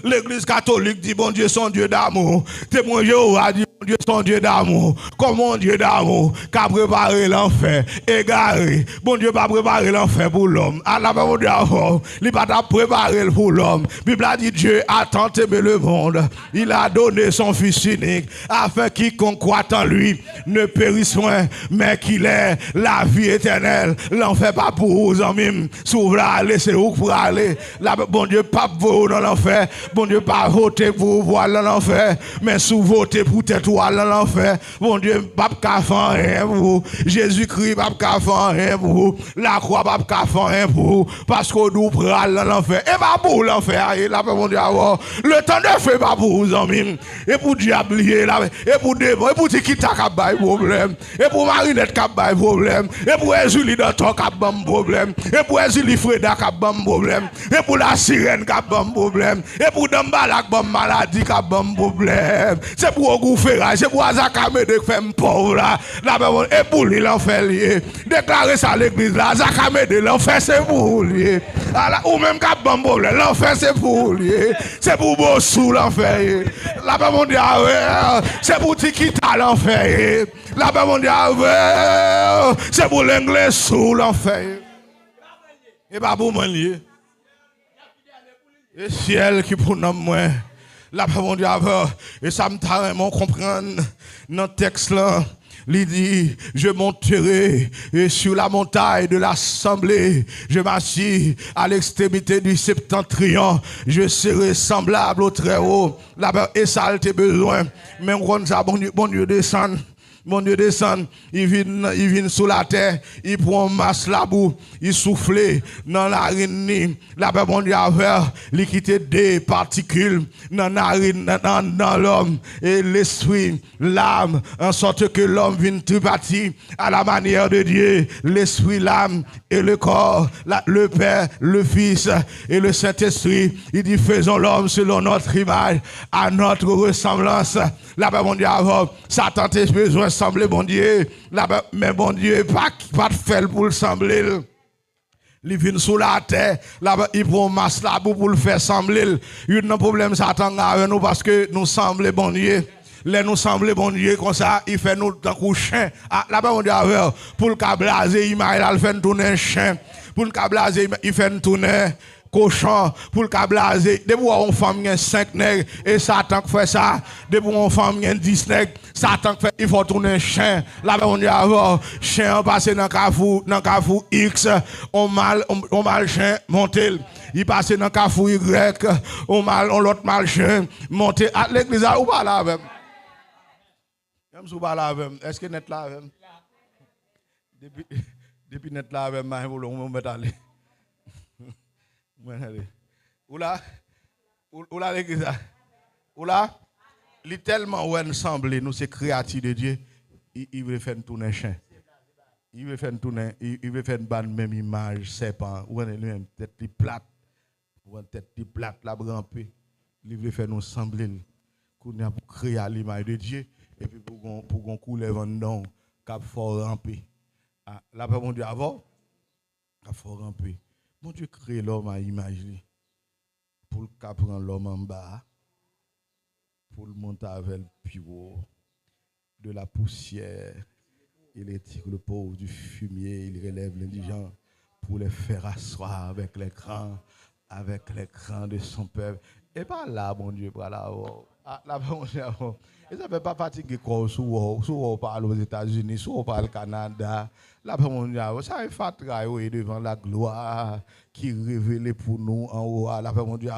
l'église catholique dit, bon Dieu, son Dieu d'amour. Témoin Jéhovah dit, bon Dieu, son Dieu d'amour. Comme mon Dieu d'amour, qui a préparé l'enfer, égaré. Bon Dieu, pas préparé l'enfer pour l'homme. Là-bas, mon Dieu, il n'a pas préparé pour l'homme. La Bible a dit, Dieu a tant aimé le monde. Il a donné son Fils unique, afin quiconque croit en lui ne périsse point, mais qu'il ait la vie éternelle. L'enfer pas pour vous, amis. S'ouvre à aller, c'est où pour aller. Là-bas, bon Dieu, pas vous dans l'enfer. Bon Dieu, pas voter pour vous dans l'enfer, mais sous voter pour tête ou dans l'enfer. Bon Dieu, pas qu'à faire rien pour vous. Jésus-Christ, pas qu'à faire rien pour vous. La croix, pas qu'à faire rien pour vous. Parce qu'on nous prend dans l'enfer. Et pas pour l'enfer. Et là, bon Dieu, le temps de feu, pas pour vous, amis. Et pour diablier, et pour démon, et pour Tikita, qui a pas de problème. Et pour Marinette, qui a pas de problème. Et pour Ezuli Danton, qui a pas de problème. Et pour Ezuli Freda, qui a pas de problème. Et pour la sirène, qui a pas de problème. Et pour Dambala, qui a maladie, qui a pas de problème. C'est pour Ogouferra, c'est pour Azakamede, qui fait pauvre là. Et pour lui, l'enfer lié. Déclarer ça à l'église là. Azakamede, l'enfer, c'est pour lui. Ou même qui a pas de problème. L'enfer, c'est pour lui. C'est pour Bossou, l'enfer. Là-bas, mon Dieu, c'est pour Tikita, l'enfer. Là-bas, mon Dieu, c'est pour l'anglais sous l'enfer. Et pas pour moi, et ciel qui pour nous, moi. Là-bas, mon Dieu, et ça me t'a comprendre dans le texte là. Il dit, je monterai sur la montagne de l'assemblée, je m'assis à l'extrémité du septentrion, je serai semblable au Très-Haut. Là-bas, et ça a été besoin. Mais on ça, bon Dieu descend. Mon Dieu descend, il vient sous la terre, il prend masse la boue, il souffle dans la narine, là-bas, mon Dieu, il quitte des particules dans la narine, dans l'homme, et l'esprit, l'âme, en sorte que l'homme vienne tripartit à la manière de Dieu, l'esprit, l'âme et le corps, le Père, le Fils et le Saint-Esprit. Il dit, faisons l'homme selon notre image, à notre ressemblance. Là-bas, mon Dieu, Satan a besoin de sembler, bon Dieu. Là-bas, mais bon Dieu, pas de faire pour le sembler. Il vient sous la terre, là-bas, il prend masse là pour le faire sembler. Il y a un problème, Satan avec nous parce que nous semblons, bon Dieu. Les nous semblent bon Dieu comme ça, il fait nous tant qu'un chien. Là-bas, on dit pour le câblaser, il fait tourner un chien. Pour le câblaser, il fait tourner cochon pour le cablaser. Depuis on femme gen 5 nègres et Satan fait ça. Depuis on femme gen 10 nègres, Satan fait il faut tourner un chien. Là on dit avant chien passer dans Carrefour X, on mal chien monter. Il passe dans Carrefour Y, on l'autre mal chien monter à l'église ou pas là même. Même si pas là avec, est-ce que net là avec? Depuis net là avec moi on va aller. Oula l'église. Oula, il tellement ensemble nous c'est créatif de Dieu, il veut faire tourner chien. Il veut faire tourner, il veut faire une bonne même image serpent, ou lui-même tête plate. Ou une tête plate la rampée. Il veut faire nous sembler pour créer à l'image de Dieu et puis pour qu'on coule en dedans cap fort ramper. Là mon Dieu avant cap fort ramper. Mon Dieu crée l'homme à image pour le cap prendre l'homme en bas pour le monter avec le plus haut de la poussière. Il étire le pauvre du fumier, il relève l'indigent pour les faire asseoir avec les crans de son peuple. Et pas là, mon Dieu, pas là. Là, mon Dieu. Et ça ne fait pas fatiguer quoi, soit on parle aux États-Unis, soit on parle au Canada. Là, mon Dieu, ça fait fatiguer devant la gloire qui révèle pour nous en haut. Là, mon Dieu,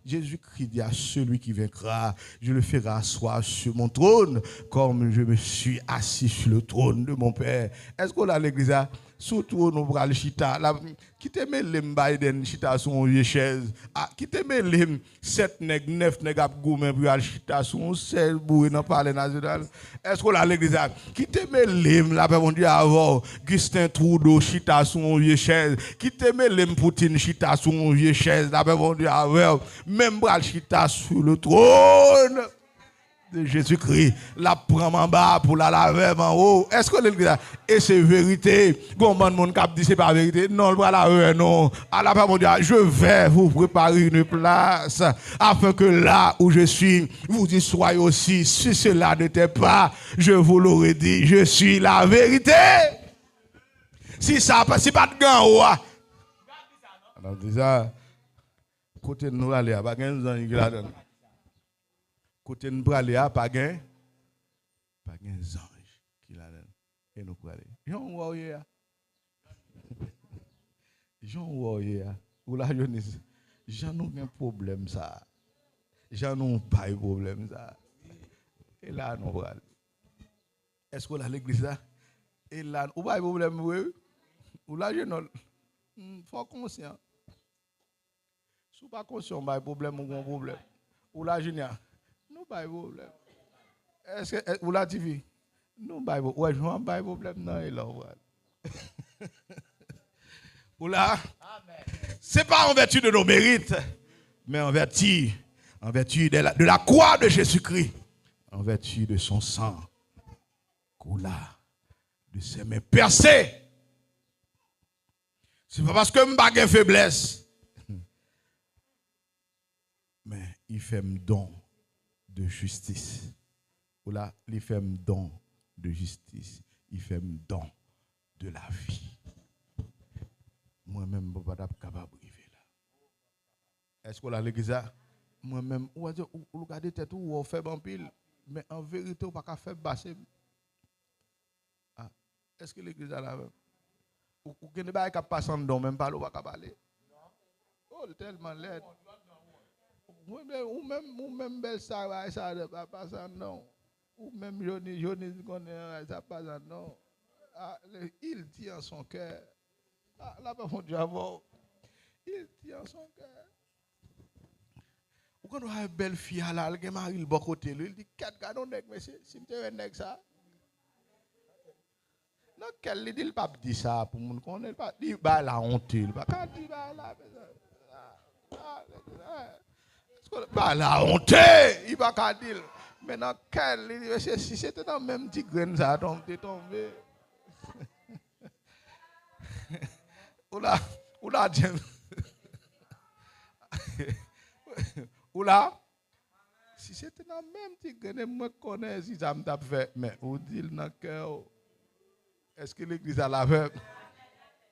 Jésus-Christ dit à celui qui vaincra, je le ferai asseoir sur mon trône, comme je me suis assis sur le trône de mon Père. Est-ce qu'on a l'église? Surtout nous pral chita qui te met les Biden chita sur une chaise qui te met les 7 nèg 9 nèg ap goumen pour al chita sur un seul bourre dans parler national. Est-ce qu'on a l'église qui te met les la mon Dieu avant Justin Trudeau chita sur une chaise qui te met les Poutine chita sur une chaise la mon Dieu avant même pral chita sur le trône de Jésus-Christ, la prend en bas pour la laver en haut. Est-ce que l'église et c'est vérité? Comment mon cap dit c'est pas vérité? Non, le laver non. À la mon Dieu, je vais vous préparer une place afin que là où je suis, vous y soyez aussi. Si cela n'était pas, je vous l'aurais dit, je suis la vérité. Si ça c'est pas de gant alors déjà côté nous aller à pas gain qui la donne. Côté nous aller à pas gain ange qui la donne et nous aller. Jean Warrior. Jean Warrior. Ou la jeunesse. Jean nous un problème ça. Jean nous pas de problème ça. Et là nous aller. Est-ce que la l'église là et là ou pas de problème oui. Ou la jeune faut conscient. Si pas conscient pas de problème ou un problème. Ou la jeune nous pas de problème. Est-ce que ou la TV nous pas ouais je pas de problème non et là ou là c'est pas en vertu de nos mérites mais en vertu de la croix de Jésus-Christ, en vertu de son sang coula de ses mains percées. C'est pas parce que je n'ai pas de faiblesse. Mais il fait un don de justice. Ou là, il fait un don de justice. Il fait un don de la vie. Moi-même, je ne suis pas capable de vivre là. Est-ce que la l'église a moi-même, ou regardez tête ou on fait bon pile, mais en vérité, on ne peut pas faire basser. Est-ce que l'église a la même? Ou que ne pas passer en dedans, même pas, on va parler. Oh, tellement laid. Ou même belle ça va passer en dedans. Ou même Johnny connaît ça passe en dedans. Il tient en son cœur. Là, par contre, il tient en son cœur. Ou quand on a une belle fille là, elle a un bon côté, il dit 4 gars, non, monsieur, si tu veux un ça. Non, quel dit le pape dit ça pour mon connaître pas dit bah la honte il pas quand dit bah la bah la honte il pas qu'à dire maintenant quel si c'était dans même petit grain ça tombé oula oula si c'était dans même petit grain me connais si ça me t'a fait mais on dit dans cœur. Est-ce que l'église a la veille?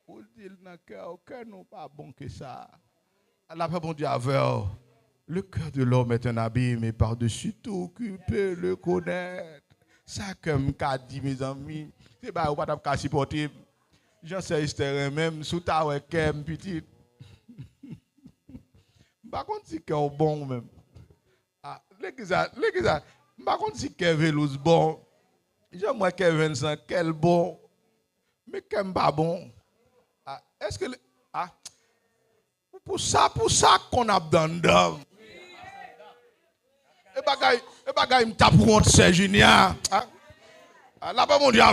Ou dit dans le cœur, nous pas bon que ça. La paix, mon Dieu, avec le cœur de l'homme est un abîme et par-dessus tout, occupé le connaître. Ça, comme qu'a dit mes amis, c'est pas ou pas supporter. J'en sais histoire même, sous ta ouais, petit. Par contre, si c'est bon même. Ah, l'église, par contre, si c'est vélo bon. J'aimerais que Vincent, quel bon. Mais quel pas bon. Ah, est-ce que. Ah, pour ça qu'on a dans d'homme. Et bagay me tape contre Serginia. Là-bas, mon Dieu,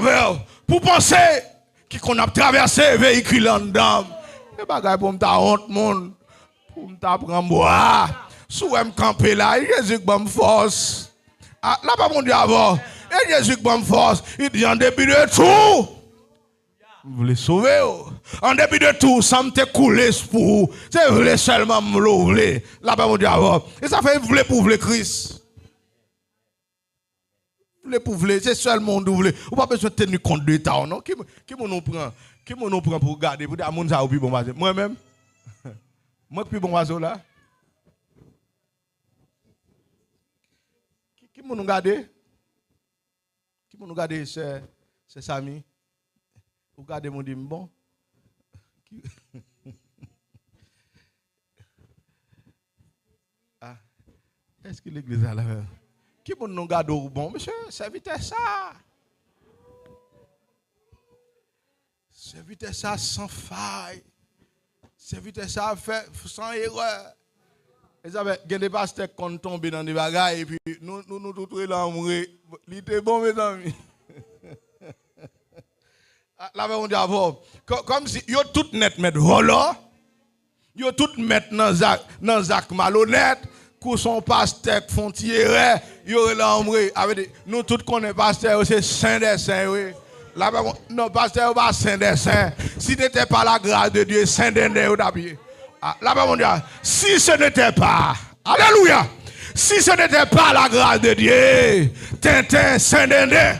pour penser qu'on a traversé véhicule en dame. Et bagay pour me ta honte, mon. Pour me ta prendre bois. Sous me camper là, Jésus qui me force. Là-bas, mon Dieu, et Jésus qui me force. Il dit en début de tout. Vous voulez sauver. En début de tout, ça me te coulé pour vous. C'est vous voulez seulement me l'ouvrir. Là-bas, mon Dieu, et ça fait vous voulez pour vous Christ. Vous voulez pour vous, c'est seulement vous voulez. Vous n'avez pas besoin de tenir compte de l'État, non? Qui nous prend? Qui nous prend pour garder? Pour dire à mon ça ou plus bon oiseau? Moi-même? Moi plus bon oiseau là? Qui nous garde? Qui nous garde, c'est Samy? Vous regardez mon dit bon. Ah. Est-ce que l'église a la même? Qui nous garde au bon, monsieur? Servitez ça. Servitez ça sans faille. Servitez ça sans erreur. Vous avez des pasteurs qui sont tombés dans des bagailles et puis nous tous là, il était bon, mes amis. Là, on dit avant, comme si yo tout net mettre volant, yo tout mettre dans Zach malhonnête, que son pasteur font tirer, yo l'embré avec nous tous connaissons pasteur c'est saint des saints oui. Là non pasteur pas saint des saints. Si n'était pas la grâce de Dieu saint des ou d'habiller. Là on dit si ce n'était pas alléluia. Si ce n'était pas la grâce de Dieu, Tintin saint des.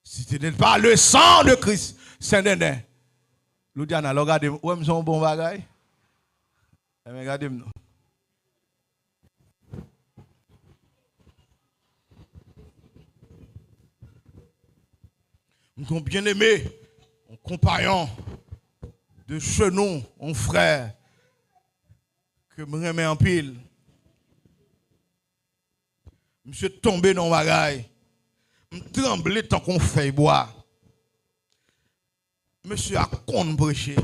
Si ce n'est pas le sang de Christ, Saint-Denis. Loudiana, regardez-moi, où est-ce un bon bagage? Regardez-moi. Mon bien-aimé, mon compagnon de chenon, mon frère, que me remet en pile. Monsieur tombé dans le bagage. Je tremble tant qu'on fait boire. Monsieur a con prêcher.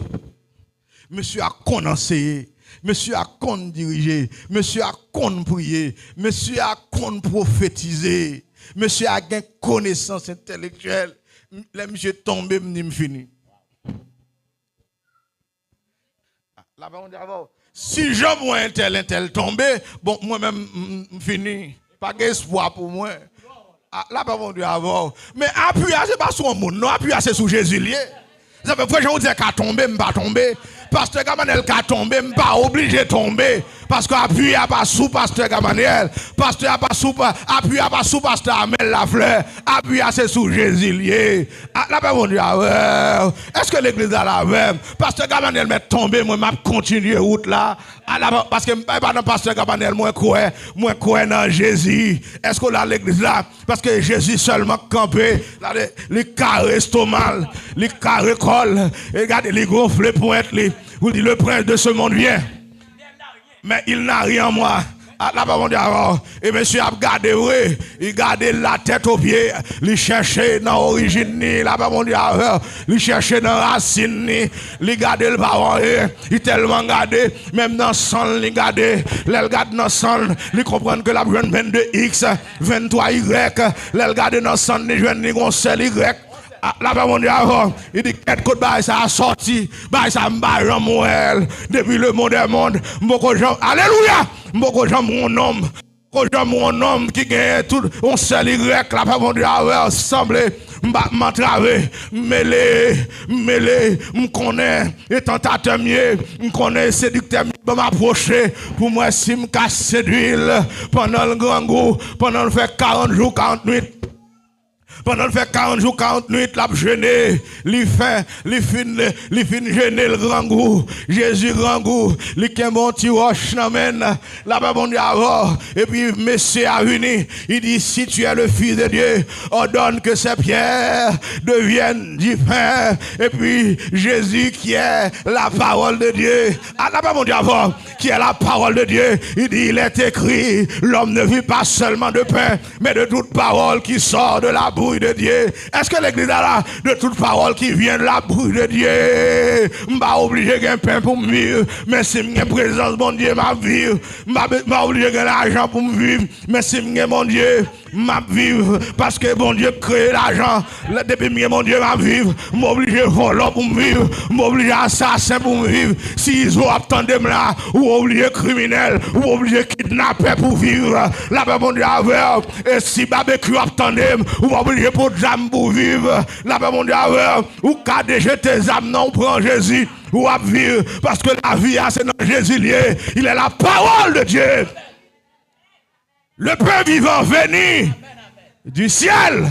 Monsieur a con enseigner. Monsieur a con diriger. Monsieur a con prier. Monsieur a con prophétiser. Monsieur a gain connaissance intellectuelle. Là, monsieur tombé, me fini. Là-bas, on dit avant. Si je vois un tel tombé, bon, moi-même, fini. Pas d'espoir pour moi. Là, pas mon Dieu avant. Mais appuyer, c'est pas sur un monde, non, appuyer, c'est sur Jésus lié. Ça fait que je vous dis qu'à tomber, je pas tomber. Pasteur Gamanel qu'à tomber, je pas obligé de tomber. Parce que appuyer pas sous Pasteur Gamanel. Pasteur pas sous, appuyer pas sous Pasteur Amel Lafleur. Appuyer, c'est sur Jésus lié. Là, pas mon Dieu avant. Est-ce que l'église a la même? Pasteur Gamanel m'a tombé, moi, m'a continué route là. Parce que je ne suis pas dans Pasteur Gamanel, moi, crois dans Jésus. Est-ce qu'on a l'église là? Parce que Jésus seulement campé, les carrés stomal, les carrés col, et regardez, les gonflés pointes, vous dites le prince de ce monde vient. Mais il n'a rien en moi. Là-bas, on dit avant. Et monsieur a gardé, oui. Il gardé la tête aux pieds. Il cherchait dans l'origine. Là-bas, on dit avant. Il cherchait dans la racine. Il gardé le parent. Il tellement gardé. Même dans le sang, il gardé. Il garde dans le sang. Il comprend que la jeune 22X, 23Y. Il garde dans le sang, il jeune Y. Là-bas, on dit avant, il dit que côté bail ça a sorti, bail ça m'a Jean-Moël, depuis le monde des mondes, beaucoup gens, alléluia, beaucoup gens mon homme qui gagne tout, on seul Y, là-bas, on dit avant, semblé, m'entraver, mêlé, m'connais, et tentateur mieux, m'connais, séducteur mieux, m'approcher, pour moi, si m'casse séduire, pendant le grand goût, pendant le fait 40 jours, 40 nuits, Pendant le fait 40 jours, 40 nuits, l'a jeûné, il fin jeûner le grand goût. Jésus grand goût, il qui bon petit roche n'amène, là-bas bon Dieu avant. Et puis, Messie a uni, il dit, si tu es le Fils de Dieu, ordonne que ces pierres deviennent du pain. Et puis, Jésus qui est la parole de Dieu, là-bas mon Dieu avant, qui est la parole de Dieu, il dit, il est écrit, l'homme ne vit pas seulement de pain, mais de toute parole qui sort de la bouche de Dieu. Est-ce que l'église a là de toute parole qui vient de la bouche de Dieu? M'a obligé de pain pour me vivre, mais si j'ai présence mon Dieu m'a vivre. M'a obligé de l'argent pour me vivre, mais si j'ai mon Dieu m'a vivre parce que mon Dieu crée l'argent. Depuis que mon Dieu m'a vivre, m'obligé voler pour me vivre, m'obligé assassin pour me vivre. Si ils ont attendu là, ou obligé criminel, ou obligé kidnapper pour vivre. Là-bas mon Dieu avec. Et si barbecue attendent, ou obligé pour jam pour vivre. Là-bas mon Dieu avec. Ou qu'à déjeter tes âmes non prend Jésus. Ou à vivre parce que la vie c'est dans Jésus lié. Il est la parole de Dieu. Le pain vivant venu du ciel,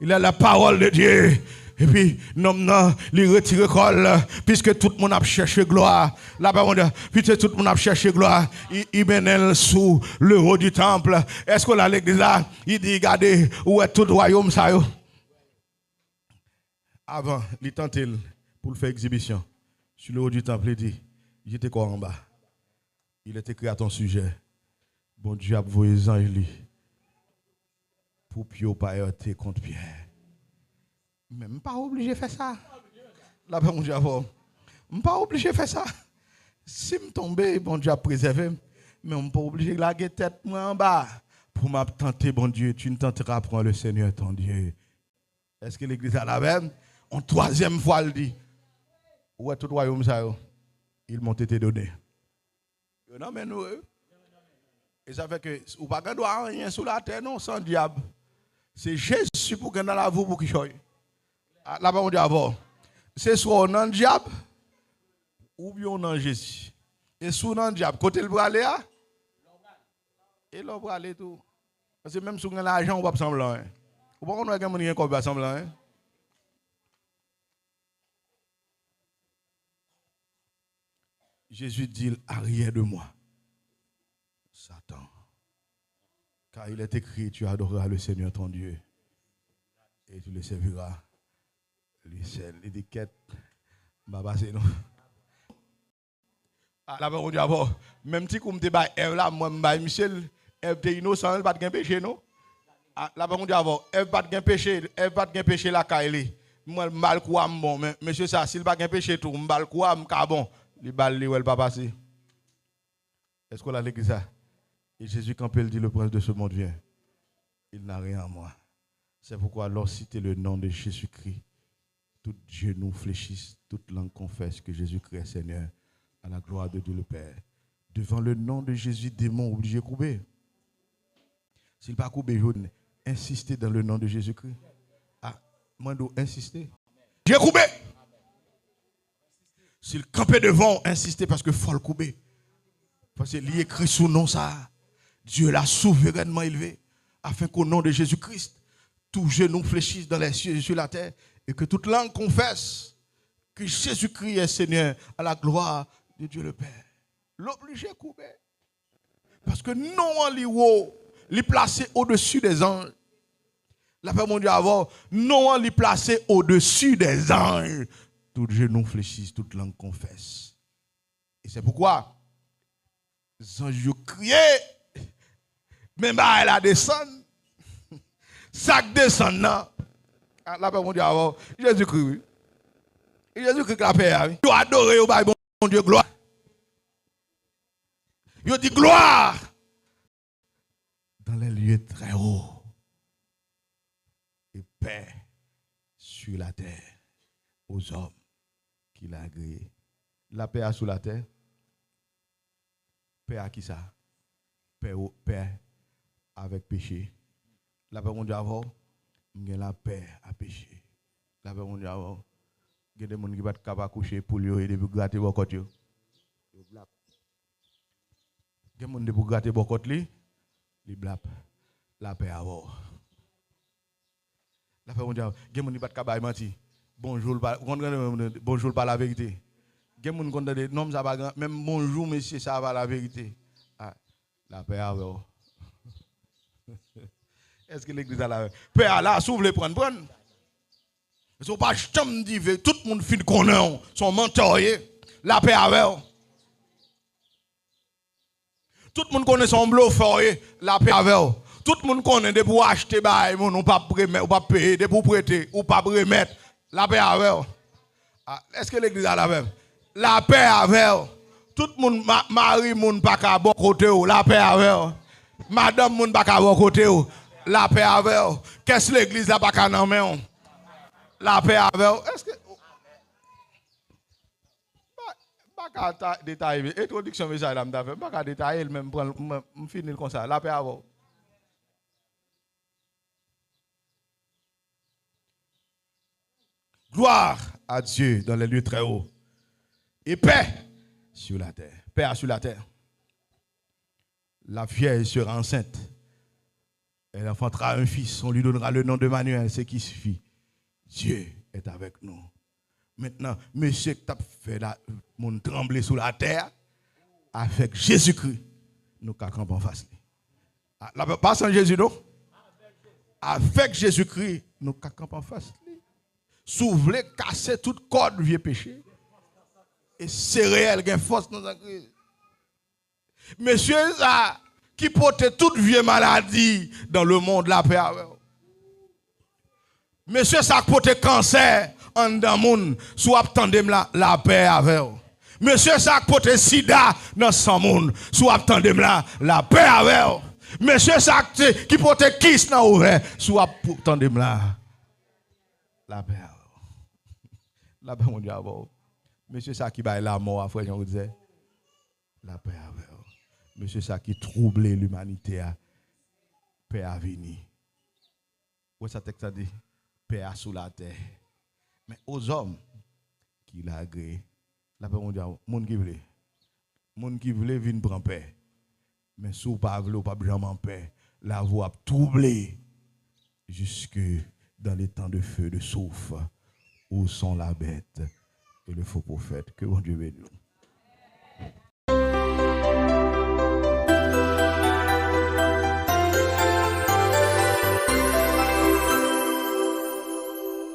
il est la parole de Dieu. Et puis, non, il retire col, puisque tout le monde a cherché gloire. Là-bas, puisque tout le monde a cherché gloire, il mène sous le haut du temple. Est-ce que l'église là, il dit, regardez, où est tout le royaume, ça yo? Avant, il tentait pour faire exhibition. Sur le haut du temple, il dit, j'étais quoi en bas? Il est écrit à ton sujet. Bon Dieu a voué les anges pour ne pas heurter contre Pierre. Même pas obligé de faire ça. Là, bon Dieu, je ne pas obligé de faire ça. Si je tombe, bon Dieu a préservé. Mais je ne pas obligé de laguer tête moi en bas. Pour me tenter, bon Dieu, tu ne tenteras point le Seigneur ton Dieu. Est-ce que l'église a la même? En troisième fois, elle dit, où est tout le royaume ça? Ils m'ont été donnés. Non, mais nous, et ça fait que, ou pas qu'on rien sous la terre, non, sans diable. C'est Jésus pour qu'on ait la vie pour qu'il choye. Là-bas, on dit avant. C'est soit on a un diable, ou bien on a Jésus. Et sous un diable, côté le bras là, et le bras là tout. Parce que même si on a l'argent, on va pas semblant. Ou pas qu'on a quelqu'un qui va semblant. Jésus dit, arrière de moi, Satan. Car il est écrit, tu adoreras le Seigneur ton Dieu et tu le serviras lui seul. Il dit, quête, baba c'est non. Là-bas, on dit, même si on dit, Ève là, moi, Michel, Ève est innocent, elle n'a pas de péché, non? Là-bas, on dit, Ève n'a pas de péché, Ève n'a pas de péché, la Kaili. Moi, je mal quoi, bon, mais monsieur, ça, s'il n'a pas de péché, tout, je mal quoi, je bon. Les balles, elle pas passer. Est-ce qu'on a l'église ça? Et Jésus, quand il dit, le prince de ce monde vient, il n'a rien à moi. C'est pourquoi, alors, citer le nom de Jésus-Christ, tout genou fléchisse, toute langue confesse que Jésus-Christ est Seigneur, à la gloire de Dieu le Père. Devant le nom de Jésus, démon obligé de couper. S'il pas couper jaune, insister dans le nom de Jésus-Christ. Ah, moi, je dois insister. J'ai coupé. S'il campait devant, insister parce que faut le couper. Parce qu'il est écrit sous nom ça. Dieu l'a souverainement élevé, afin qu'au nom de Jésus-Christ, tout genou fléchisse dans les cieux et sur la terre, et que toute langue confesse que Jésus-Christ est Seigneur, à la gloire de Dieu le Père. L'obligé à couper. Parce que non en l'eau, l'y placé au-dessus des anges. La paix mon Dieu avant, non en l'y placé au-dessus des anges. Tout genou fléchisse, toute langue confesse. Et c'est pourquoi les anges criaient, mais elle a descendu. Ça descend, non. La paix mon Dieu avant, Jésus-Christ. Jésus-Christ la paix. Tu adores au bail mon Dieu gloire. Il dit gloire dans les lieux très hauts et paix sur la terre aux hommes qu'il a agréé. La paix sur la terre. Paix à qui ça? Paix avec péché. La paix mon Dieu avant, il y a la paix à péché. La paix mon Dieu avant, il y a des gens qui ne peuvent pas coucher pour lui et de gratter vos côtes. Il y a des gens qui peuvent gratter vos côtes, ils blap. La paix avant. La paix mondiale. Gen moun pas kabay menti. Bonjour bonjour pas la vérité. Gen moun konde nom ça pas grand même bonjour monsieur ça pas la vérité. Ah, la paix avec. Est-ce que l'église a la paix là s'ouvre les prendre. Ils sont pas chambre dit tout le monde fin connaît son mentor la paix avec. Tout le monde connaît son bluffeur la paix avec. Tout le monde connaît de pour acheter bail ou pas remettre ou pas payer de pour prêter ou pas remettre la paix avec. Est-ce que l'église a la paix? La paix avec. Tout le monde mari moun pas ka bon côté la paix avec. Madame moun pas ka bon côté la paix avec. Qu'est-ce que l'église là pas ka nan men? La paix avec. Est-ce que pas détailler introduction message là m'ta fait pas détailler même prendre finir comme ça la paix avec. Gloire à Dieu dans les lieux très hauts. Et paix sur la terre. Paix sur la terre. La vierge sera enceinte. Elle enfantera un fils. On lui donnera le nom de Manuel. C'est qui suffit. Dieu est avec nous. Maintenant, monsieur qui t'a fait mon trembler sous la terre, avec Jésus-Christ, nous campons en face. Pas sans Jésus, non? Avec Jésus-Christ, nous campons en face. S'ouvrir, casser toute corde vieux péché. Et c'est réel, il y a une force dans la crise. Monsieur, ça, qui porte toute vieille maladie dans le monde, la paix avec. Monsieur, ça qui porte cancer en dans le monde, soit attendez la paix avec. Monsieur, ça qui porte sida dans son monde, soit attendez la paix avec. Monsieur, ça qui porte kiss dans ouvert, soit attendez la paix avec. La paix mondiale. Monsieur ça qui baille la mort après Jean disait la paix avec. Monsieur ça qui trouble l'humanité paix à venir. Où ça texte dit paix sous la terre. Mais aux hommes qui l'a agréé la paix mondiale monde qui veut venir prendre paix. Mais si vous pas voulez pas jamais en paix, la voix troublée jusque dans les temps de feu de soufre où sont la bête et le faux prophète. Que bon Dieu bénisse.